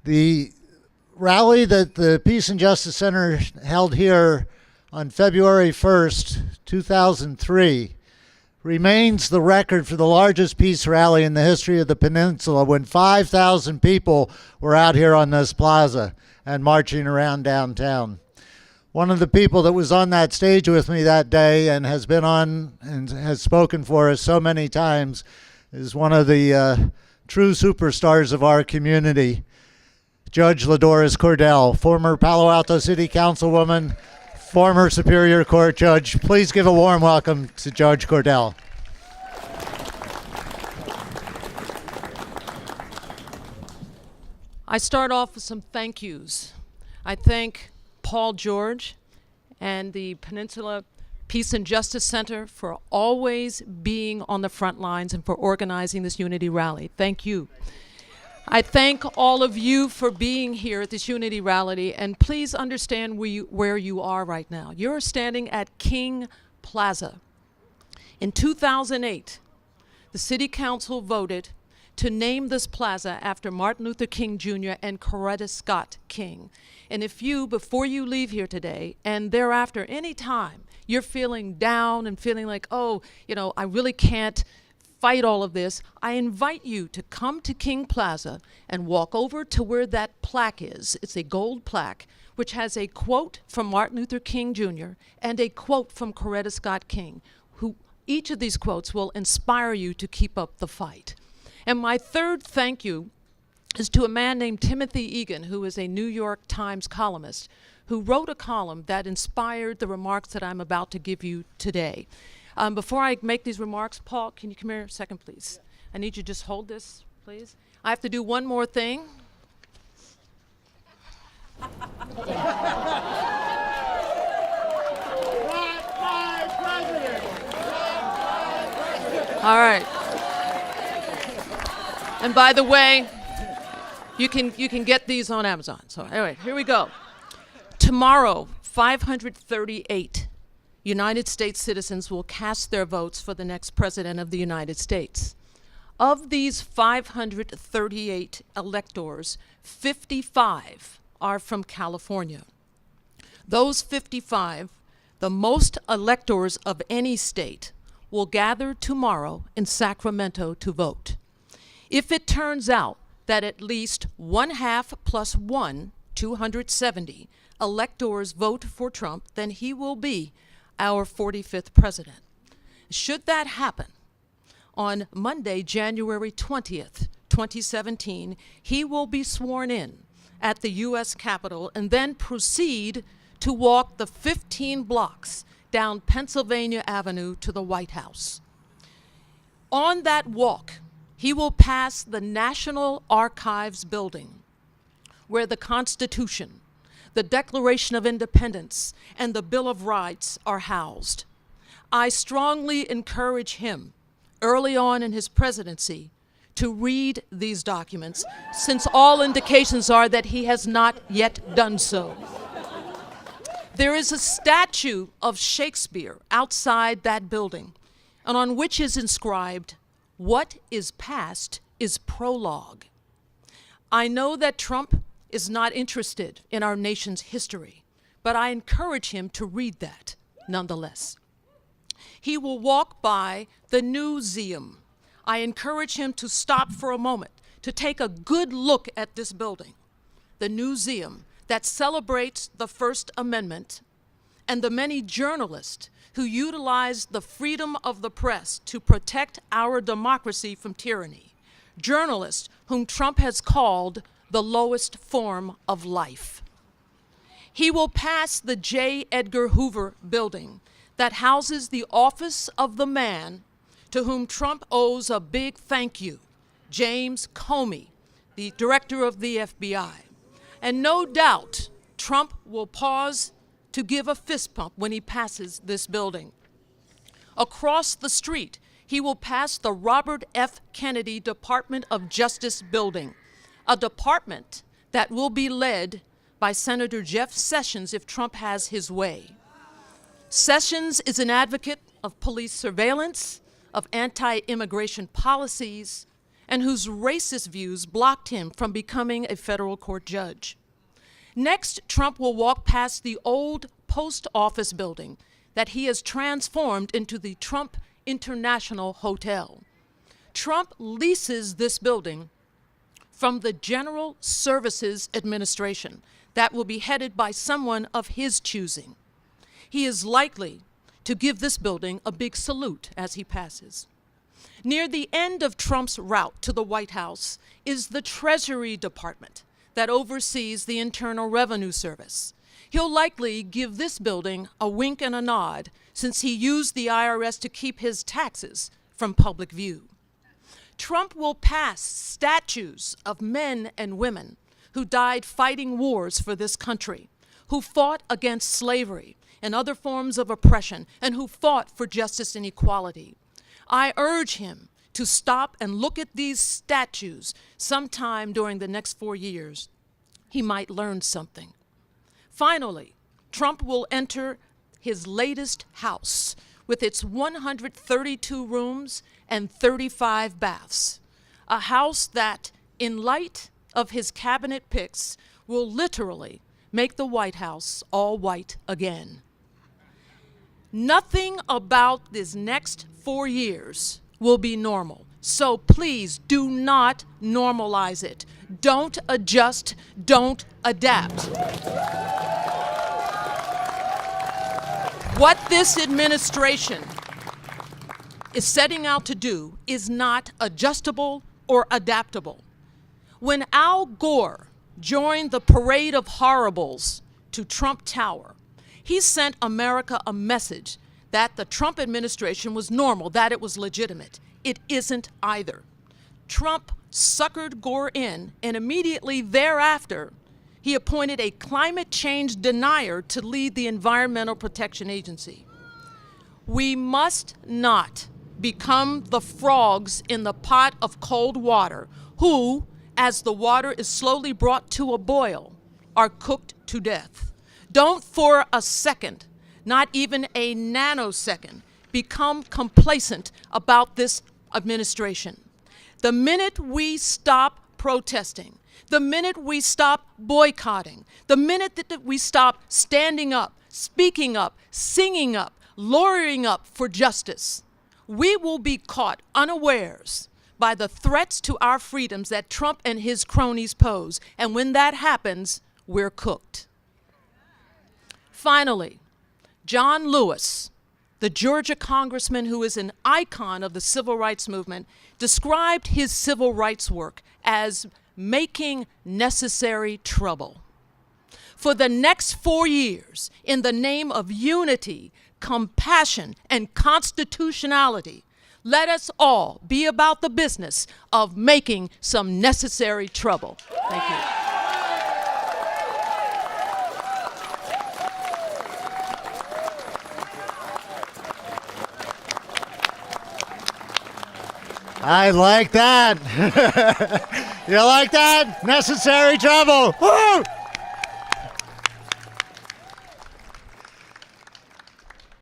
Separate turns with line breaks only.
The rally that the Peace and Justice Center held here on February 1st, 2003, remains the record for the largest peace rally in the history of the Peninsula, when 5,000 people were out here on this plaza and marching around downtown. One of the people that was on that stage with me that day and has been on and has spoken for us so many times is one of the true superstars of our community, Judge LaDoris Cordell, former Palo Alto City Councilwoman, former Superior Court Judge. Please give a warm welcome to Judge Cordell.
I start off with some thank yous. I thank Paul George and the Peninsula Peace and Justice Center for always being on the front lines and for organizing this unity rally. Thank you. I thank all of you for being here at this unity rally, and please understand where you are right now. You're standing at King Plaza. In 2008, the City Council voted to name this plaza after Martin Luther King Jr. and Coretta Scott King. And if you, before you leave here today, and thereafter, any time, you're feeling down and feeling like, oh, you know, I really can't fight all of this, I invite you to come to King Plaza and walk over to where that plaque is. It's a gold plaque which has a quote from Martin Luther King Jr. and a quote from Coretta Scott King, who each of these quotes will inspire you to keep up the fight. And my third thank you is to a man named Timothy Egan, who is a New York Times columnist, who wrote a column that inspired the remarks that I'm about to give you today. Before I make these remarks, Paul, can you come here a second, please? I need you to just hold this, please. I have to do one more thing. All right. And by the way, you can get these on Amazon. So anyway, here we go. Tomorrow, 538 United States citizens will cast their votes for the next president of the United States. Of these 538 electors, 55 are from California. Those 55, the most electors of any state, will gather tomorrow in Sacramento to vote. If it turns out that at least 1/2 plus 1, 270, electors vote for Trump, then he will be our 45th president. Should that happen, on Monday, January 20th, 2017, he will be sworn in at the U.S. Capitol and then proceed to walk the 15 blocks down Pennsylvania Avenue to the White House. On that walk, he will pass the National Archives building, where the Constitution, the Declaration of Independence, and the Bill of Rights are housed. I strongly encourage him, early on in his presidency, to read these documents, since all indications are that he has not yet done so. There is a statue of Shakespeare outside that building, and on which is inscribed, "What is past is prologue." I know that Trump is not interested in our nation's history, but I encourage him to read that nonetheless. He will walk by the Newseum. I encourage him to stop for a moment to take a good look at this building, the Newseum that celebrates the First Amendment and the many journalists who utilize the freedom of the press to protect our democracy from tyranny. Journalists whom Trump has called the lowest form of life. He will pass the J. Edgar Hoover building that houses the office of the man to whom Trump owes a big thank you, James Comey, the director of the FBI. And no doubt, Trump will pause to give a fist pump when he passes this building. Across the street, he will pass the Robert F. Kennedy Department of Justice building, a department that will be led by Senator Jeff Sessions if Trump has his way. Sessions is an advocate of police surveillance, of anti-immigration policies, and whose racist views blocked him from becoming a federal court judge. Next, Trump will walk past the old post office building that he has transformed into the Trump International Hotel. Trump leases this building from the General Services Administration that will be headed by someone of his choosing. He is likely to give this building a big salute as he passes. Near the end of Trump's route to the White House is the Treasury Department that oversees the Internal Revenue Service. He'll likely give this building a wink and a nod since he used the IRS to keep his taxes from public view. Trump will pass statues of men and women who died fighting wars for this country, who fought against slavery and other forms of oppression, and who fought for justice and equality. I urge him to stop and look at these statues sometime during the next 4 years. He might learn something. Finally, Trump will enter his latest house with its 132 rooms and 35 baths, a house that, in light of his cabinet picks, will literally make the White House all white again. Nothing about this next 4 years will be normal, so please do not normalize it. Don't adjust, don't adapt. What this administration is setting out to do is not adjustable or adaptable. When Al Gore joined the parade of horribles to Trump Tower, he sent America a message that the Trump administration was normal, that it was legitimate. It isn't either. Trump suckered Gore in, and immediately thereafter, he appointed a climate change denier to lead the Environmental Protection Agency. We must not become the frogs in the pot of cold water who, as the water is slowly brought to a boil, are cooked to death. Don't for a second, not even a nanosecond, become complacent about this administration. The minute we stop protesting, the minute we stop boycotting, the minute that we stop standing up, speaking up, singing up, lawyering up for justice, we will be caught unawares by the threats to our freedoms that Trump and his cronies pose. And when that happens, we're cooked. Finally, John Lewis, the Georgia congressman who is an icon of the civil rights movement, described his civil rights work as making necessary trouble. For the next 4 years, in the name of unity, compassion, and constitutionality, let us all be about the business of making some necessary trouble. Thank you.
I like that. You like that? Necessary trouble. Woo!